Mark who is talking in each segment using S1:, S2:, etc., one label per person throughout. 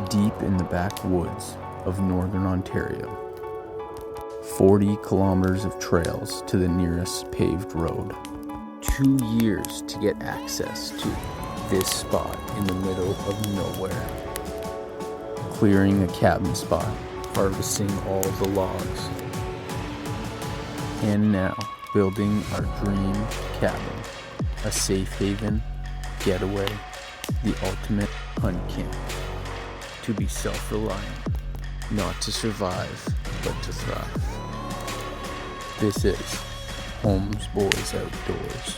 S1: deep in the backwoods of northern Ontario. 40 kilometers of trails to the nearest paved road. 2 years to get access to this spot in the middle of nowhere. Clearing a cabin spot, harvesting all the logs. And now, building our dream cabin. A safe haven, getaway, the ultimate hunt camp. To be self-reliant, not to survive, but to thrive. This is Holmes Boys Outdoors.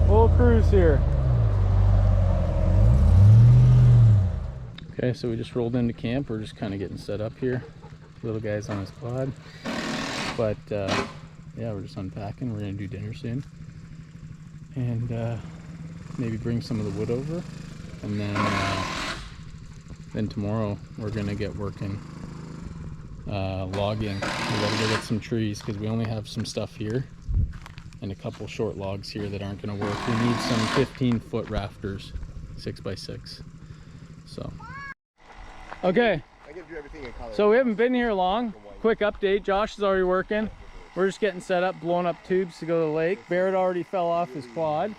S1: Full cruise here. Okay, so we just rolled into camp. We're just kind of getting set up here. Little guy's on his quad. But yeah, we're just unpacking. We're gonna do dinner soon. And maybe bring some of the wood over. And then tomorrow we're gonna get working logging. We gotta go get some trees because we only have some stuff here and a couple short logs here that aren't going to work. We need some 15-foot rafters, 6x6. So, okay.
S2: I give you everything in color.
S1: So we haven't been here long. Quick update. Josh is already working. We're just getting set up, blowing up tubes to go to the lake. Barrett already fell off his quad.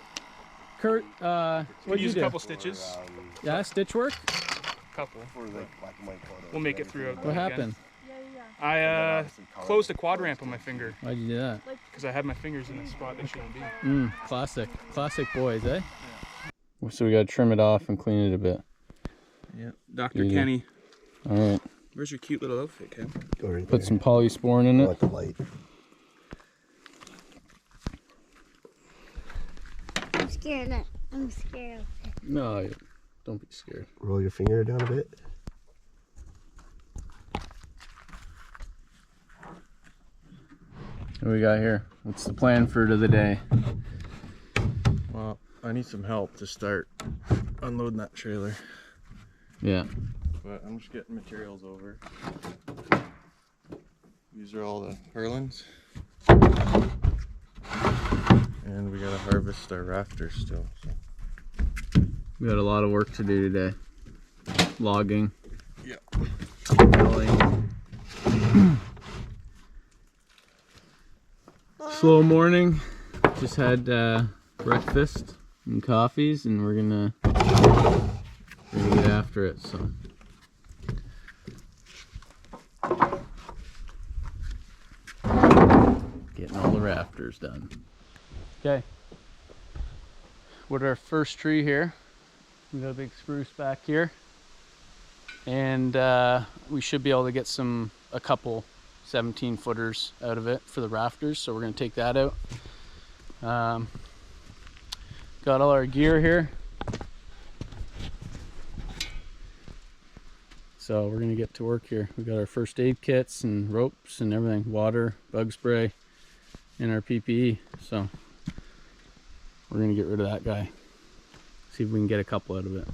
S1: Kurt, what did you do?
S3: Use a couple stitches.
S1: Yeah, stitch work.
S3: Couple.
S2: For the black and white photos.
S3: We'll make it through.
S1: What happened?
S3: I closed a quad ramp on my finger
S1: Why'd you do that?
S3: because I had my fingers in a spot they shouldn't be.
S1: Classic boys, eh? So we gotta trim it off and clean it a bit.
S3: Yeah, Dr. Kenny.
S1: All right.
S3: Where's your cute little outfit, Ken?
S2: Go right
S1: Put
S2: there.
S1: some polysporin in
S2: I
S1: it.
S2: want the light.
S4: I'm scared. I'm scared of it.
S1: No, don't be scared.
S2: Roll your finger down a bit.
S1: What do we got here? What's the plan for the day?
S5: Well, I need some help to start unloading that trailer,
S1: Yeah.
S5: but I'm just getting materials over. These are all the Purlins. And we gotta harvest our rafters still. So.
S1: We got a lot of work to do today. Logging.
S5: Yeah.
S1: Milling. Slow morning. Just had breakfast and coffees, and we're gonna get after it. So. Getting all the rafters done. Okay. We're at our first tree here. We got a big spruce back here, and we should be able to get a couple 17 footers out of it for the rafters, so we're going to take that out. Got all our gear here, so we're going to get to work here. We got our first aid kits and ropes and everything, water, bug spray, and our PPE. So we're going to get rid of that guy, see if we can get a couple out of it.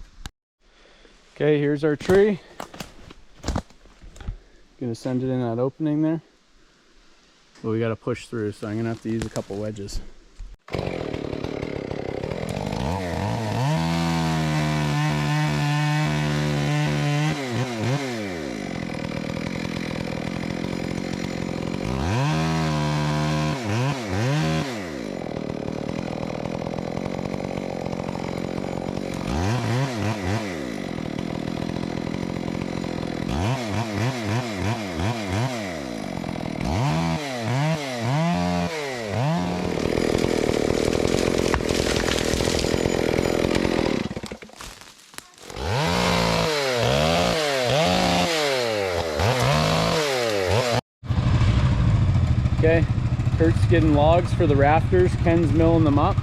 S1: Okay, here's our tree. Gonna send it in that opening there, but we got to push through, so I'm gonna have to use a couple wedges. Okay, Kurt's getting logs for the rafters. Ken's milling them up.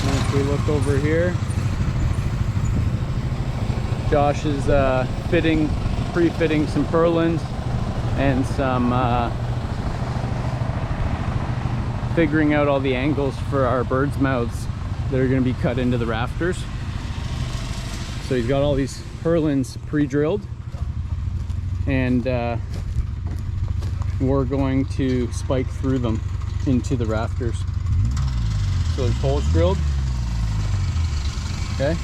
S1: And if we look over here, Josh is pre-fitting some purlins and some figuring out all the angles for our birds' mouths that are going to be cut into the rafters. So he's got all these purlins pre-drilled, and we're going to spike through them into the rafters. So there's holes drilled. Okay.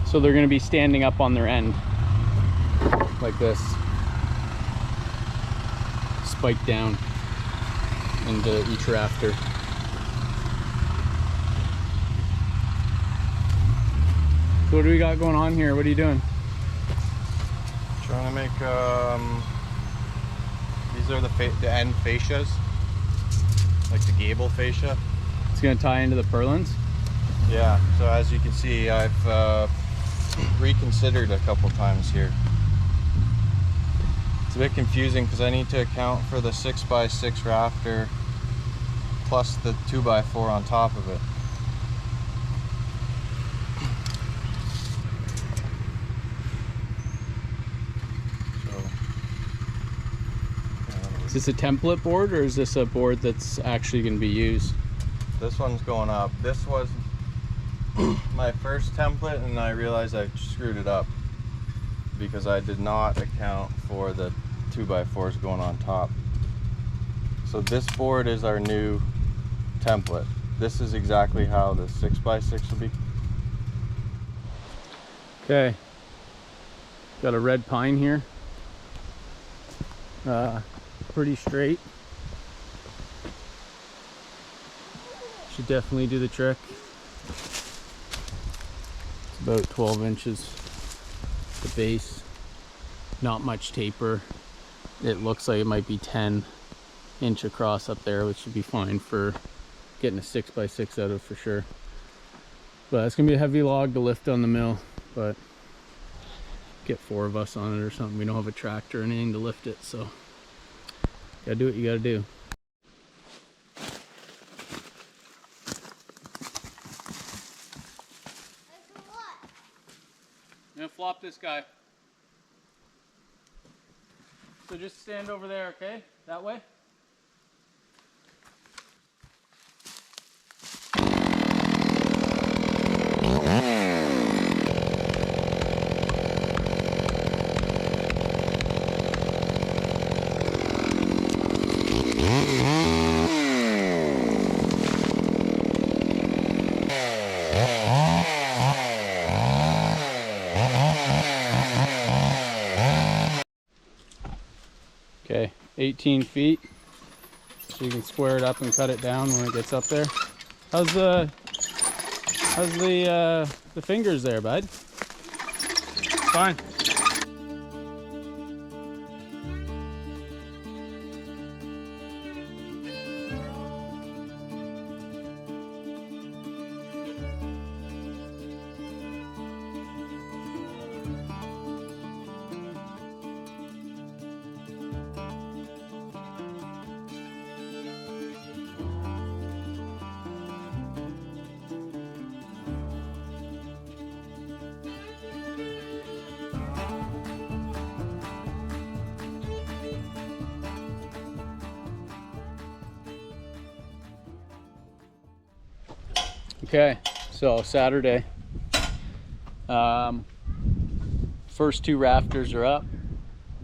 S1: So they're going to be standing up on their end like this, spiked down into each rafter. So what do we got going on here? What are you doing?
S5: Trying to make these are the end fascias, like the gable fascia.
S1: It's going to tie into the purlins.
S5: Yeah. So as you can see, I've reconsidered a couple times here. It's a bit confusing because I need to account for the 6x6 rafter plus the 2x4 on top of it.
S1: Is this a template board, or is this a board that's actually going to be used?
S5: This one's going up. This was my first template, and I realized I screwed it up because I did not account for the 2x4s going on top. So this board is our new template. This is exactly how the 6x6 will be.
S1: Okay, got a red pine here. Pretty straight. Should definitely do the trick. It's about 12 inches the base, not much taper. It looks like it might be 10-inch across up there, which should be fine for getting a 6x6 out of for sure. But it's gonna be a heavy log to lift on the mill, but get 4 of us on it or something. We don't have a tractor or anything to lift it, so gotta do what you gotta do. I'm gonna flop this guy. So just stand over there, okay? That way. Okay, 18 feet, so you can square it up and cut it down when it gets up there. How's the fingers there, bud?
S3: Fine.
S1: Okay, so Saturday, first 2 rafters are up,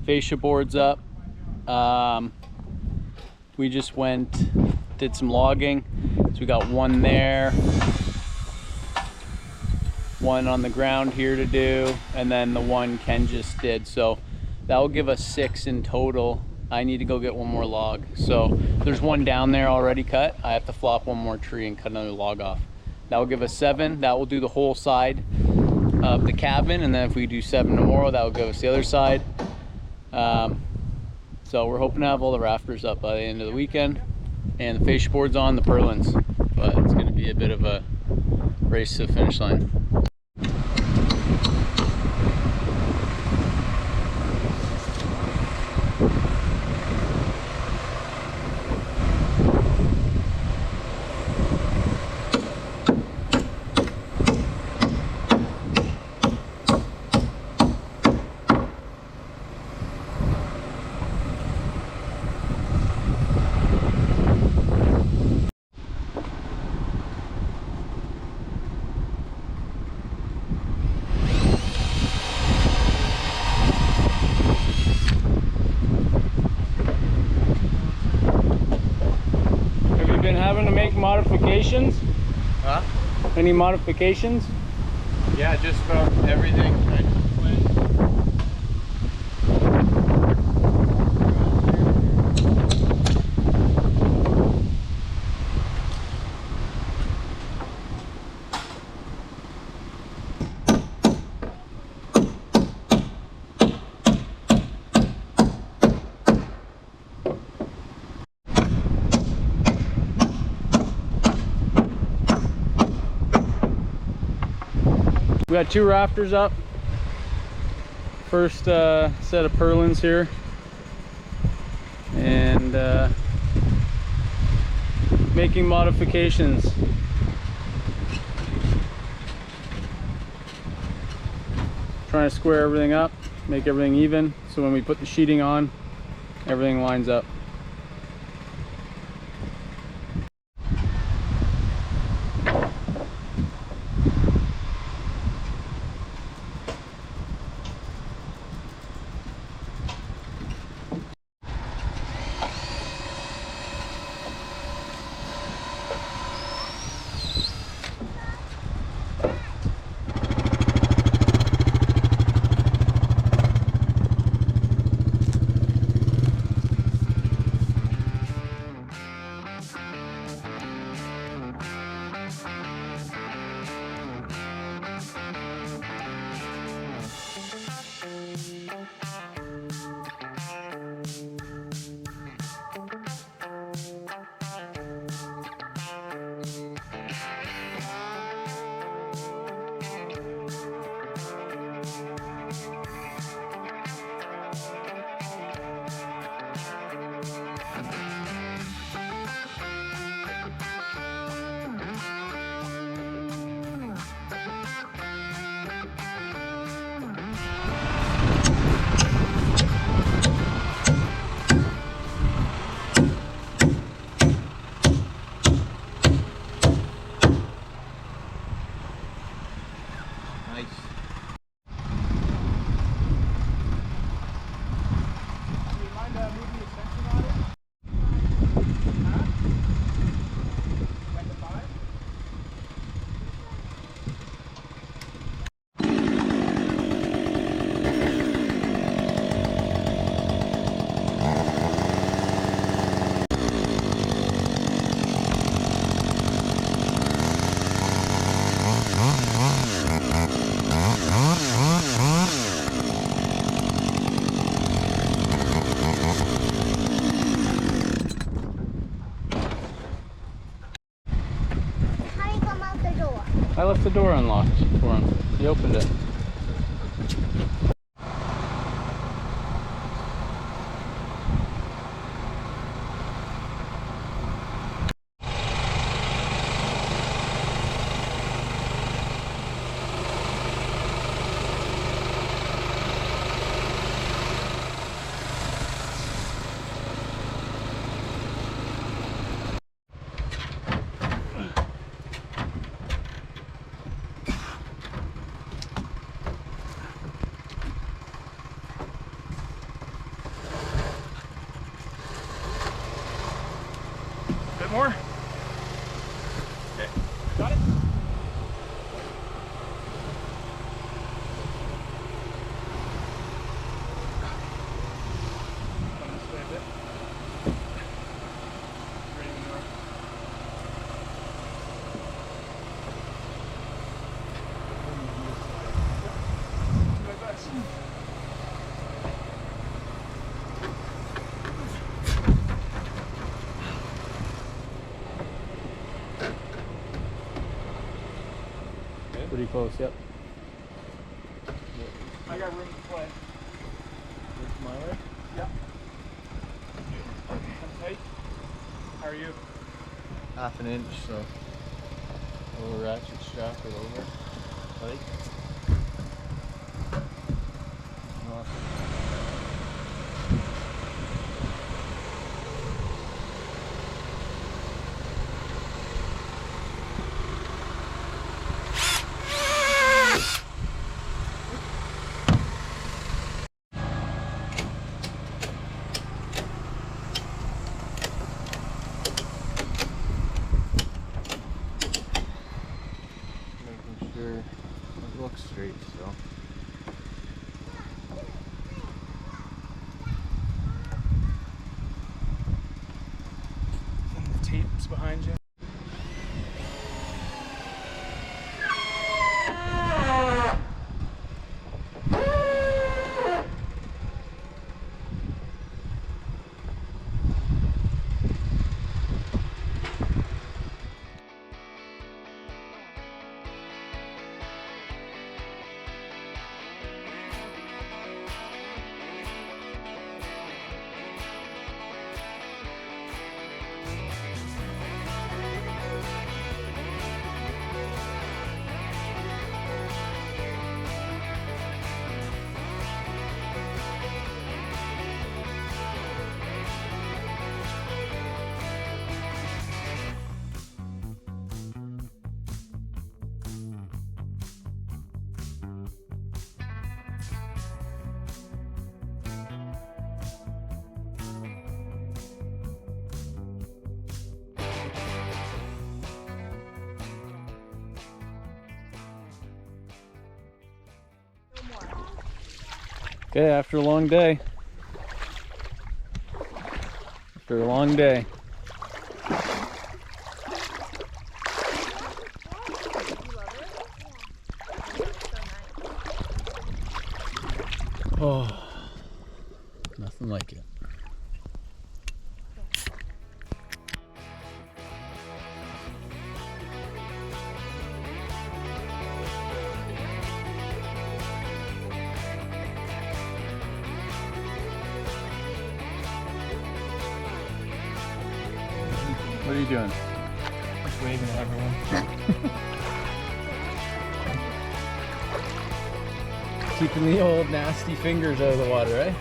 S1: fascia board's up. We just did some logging, so we got 1 there, 1 on the ground here to do, and then the 1 Ken just did. So that will give us 6 in total. I need to go get 1 more log. So there's 1 down there already cut. I have to flop 1 more tree and cut another log off. That will give us 7. That will do the whole side of the cabin, and then if we do 7 tomorrow, that will give us the other side. So we're hoping to have all the rafters up by the end of the weekend, and the fascia board's on the purlins, but it's going to be a bit of a race to the finish line.
S3: modifications?
S5: Huh?
S3: Any modifications?
S5: Yeah, just about everything.
S3: We got 2 rafters up. First set of purlins here. And making modifications. Trying to square everything up, make everything even, so when we put the sheeting on, everything lines up. I left the door unlocked for him. He opened it. Bit more. Okay, got it. Come this way a bit. Ready when you are. Do my best. Pretty close, yep. I got room to play.
S5: This my way?
S3: Yep. I'm tight. How are you?
S5: Half an inch, so little ratchet strap it over. Tight.
S3: heaps behind you. Okay, after a long day. After a long day. Oh, nothing like it. What are you doing?
S6: Just waving at everyone.
S3: Keeping the old nasty fingers out of the water, eh?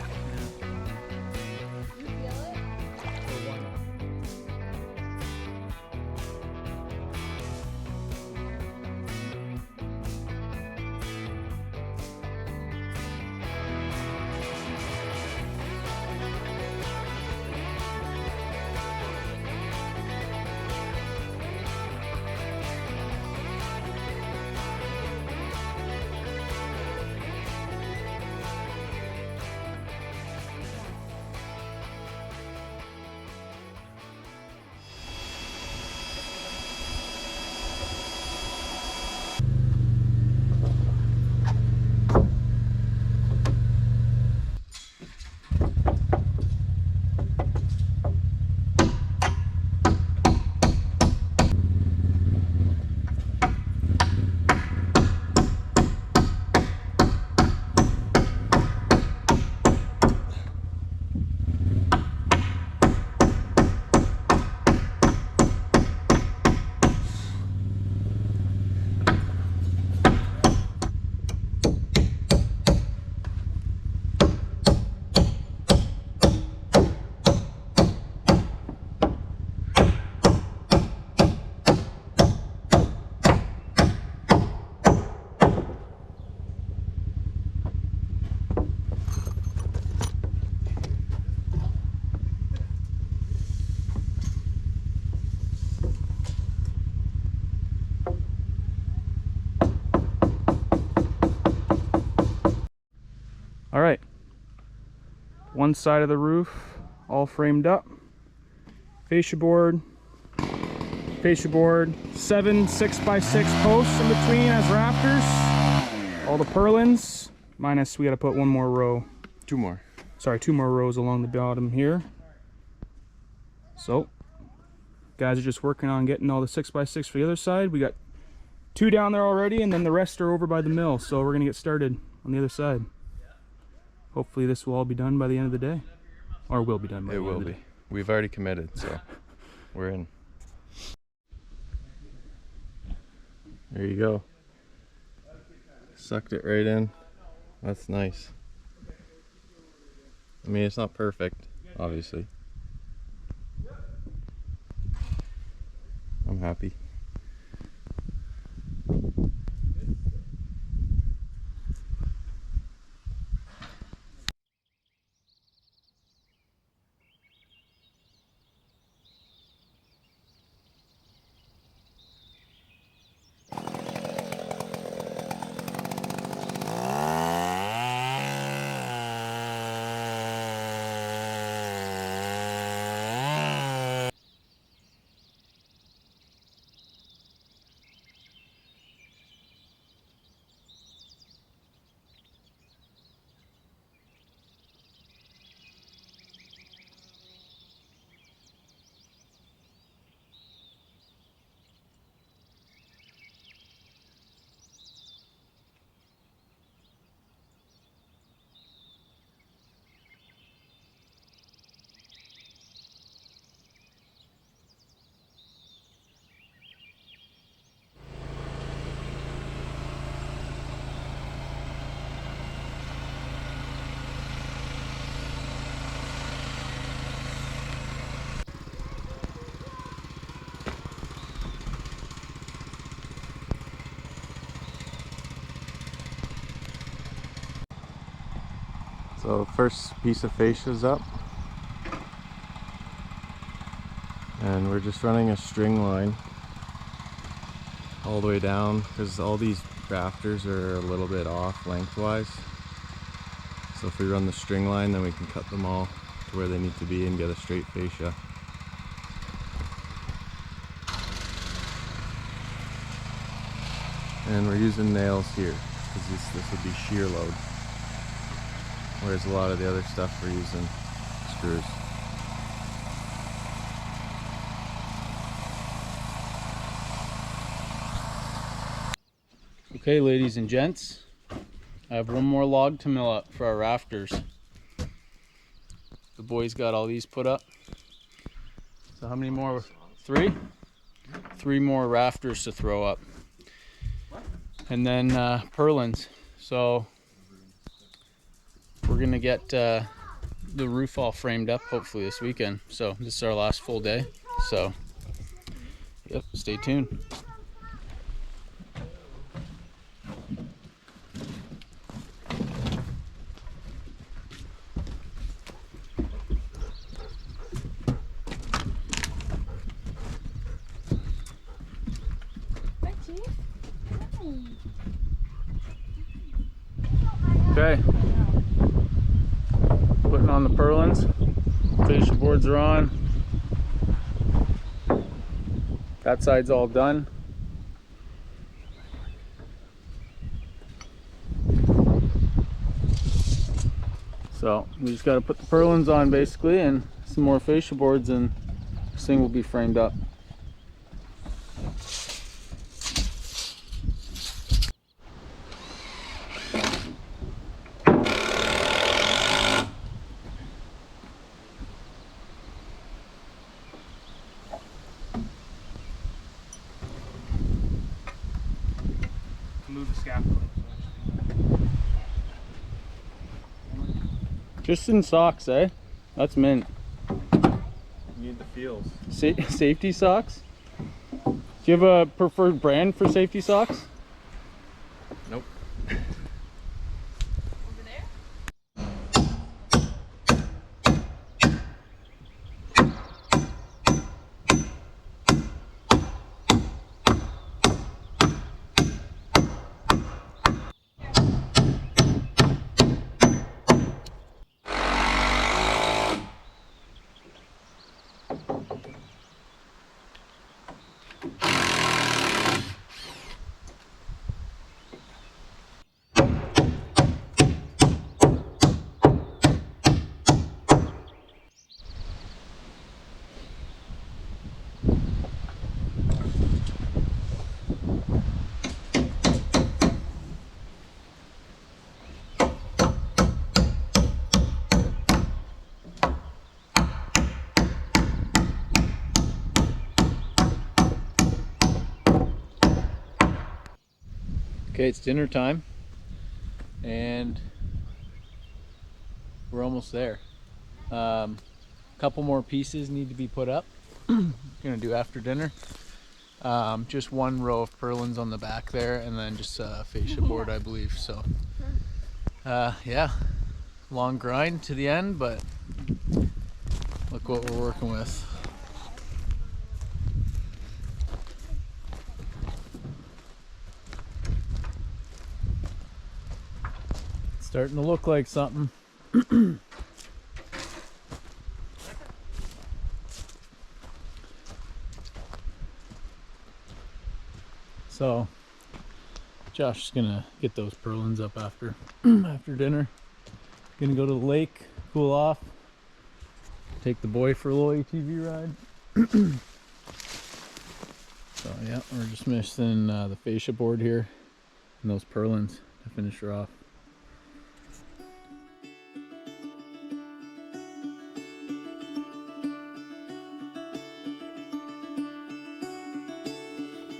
S3: All right, one side of the roof all framed up, fascia board, 7 6x6 posts in between as rafters, all the purlins, minus we gotta put one more row.
S5: Two more.
S3: Sorry, 2 more rows along the bottom here. So, guys are just working on getting all the 6x6 for the other side. We got 2 down there already, and then the rest are over by the mill, so we're gonna get started on the other side. Hopefully this will all be done by the end of the day. Or will be done by the end of the day.
S5: We've already committed, so we're in. There you go. Sucked it right in. That's nice. I mean, it's not perfect, obviously. I'm happy. So first piece of fascia is up, and we're just running a string line all the way down because all these rafters are a little bit off lengthwise. So if we run the string line, then we can cut them all to where they need to be and get a straight fascia. And we're using nails here because this would be shear load, whereas a lot of the other stuff we're using screws.
S1: Okay, ladies and gents, I have one more log to mill up for our rafters. The boys got all these put up. So how many more? Three? Three more rafters to throw up. And then purlins. So we're gonna get the roof all framed up hopefully this weekend. So this is our last full day. So yep, stay tuned. Okay, putting on the purlins. Fascia boards are on. That side's all done. So we just got to put the purlins on basically, and some more fascia boards, and this thing will be framed up.
S3: Move the scaffolding.
S1: Just in socks, eh? That's mint.
S5: You need the feels.
S1: Safety socks? Do you have a preferred brand for safety socks?
S5: Nope.
S1: Okay, it's dinner time, and we're almost there. Couple more pieces need to be put up. Gonna do after dinner. Just one row of purlins on the back there, and then just a fascia board, I believe. So, yeah, long grind to the end, but look what we're working with. Starting to look like something. So Josh is gonna get those purlins up after after dinner. Gonna go to the lake, cool off, take the boy for a little ATV ride. So yeah, we're just missing the fascia board here and those purlins to finish her off.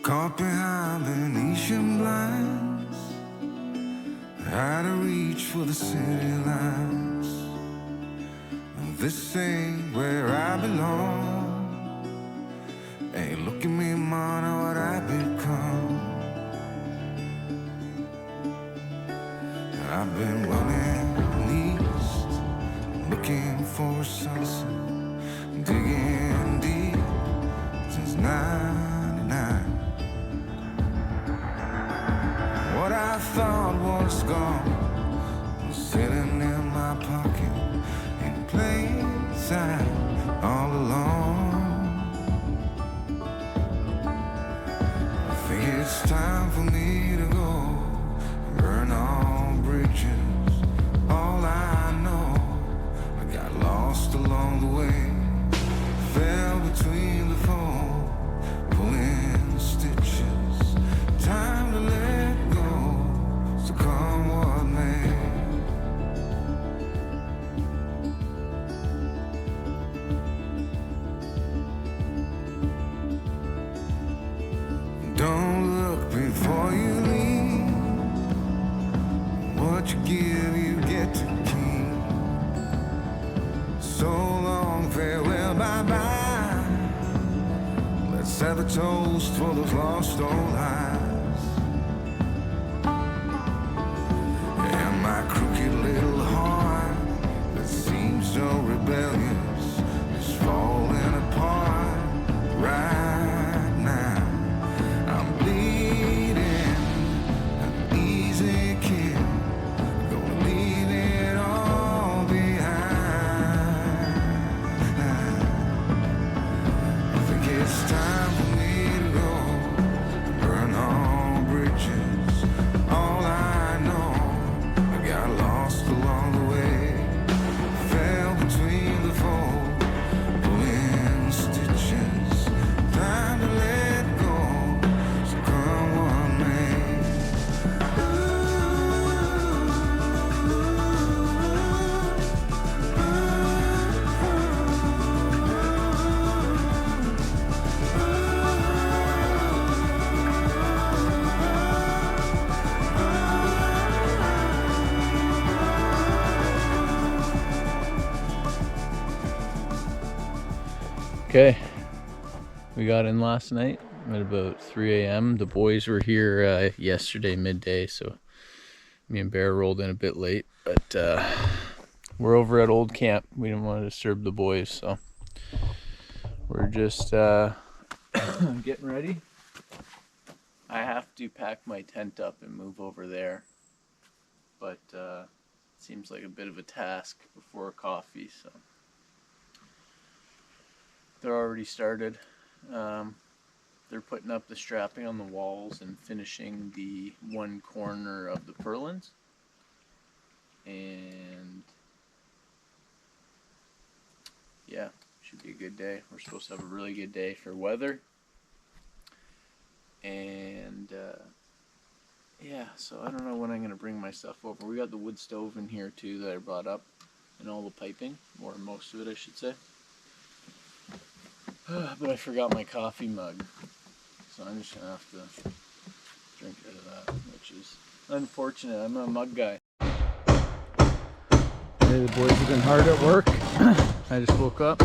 S7: Caught behind Venetian blinds, out of reach for the city lights. This ain't where I belong. Hey, look at me, man, what I've become. I've been running these looking for a sunset, digging deep since '99. What I thought was gone was sitting in my pocket in plain sight all along. I think it's time for me to go and burn all bridges. All I know, I got lost along the way, fell between the foam, pulling stitches. Time to let go, so come what may. Don't look before you leave. What you give, you get to keep. So long, farewell, bye-bye. Let's have a toast for those lost old lives. And my crooked little heart that seems so rebellious is falling apart right now. I'm bleeding, an easy kill, gonna leave it all behind. I think it's time for me to go, burn all bridges. All I know, I got lost along the way, fell between the fold, pulling stitches. Time to let go, so come what may.
S1: Okay, we got in last night at about 3 a.m. The boys were here yesterday midday, so me and Bear rolled in a bit late, but we're over at old camp. We didn't want to disturb the boys, so we're just getting ready. I have to pack my tent up and move over there, but it seems like a bit of a task before coffee, so they're already started. They're putting up the strapping on the walls and finishing the one corner of the purlins. And yeah, should be a good day. We're supposed to have a really good day for weather. And yeah, so I don't know when I'm going to bring my stuff over. We got the wood stove in here too that I brought up, and all the piping, or most of it I should say. But I forgot my coffee mug, so I'm just gonna have to drink out of that, which is unfortunate. I'm a mug guy. Hey, the boys have been hard at work. I just woke up,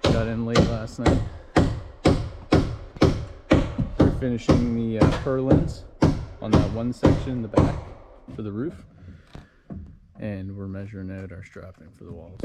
S1: got in late last night. We're finishing the purlins on that one section in the back for the roof, and we're measuring out our strapping for the walls.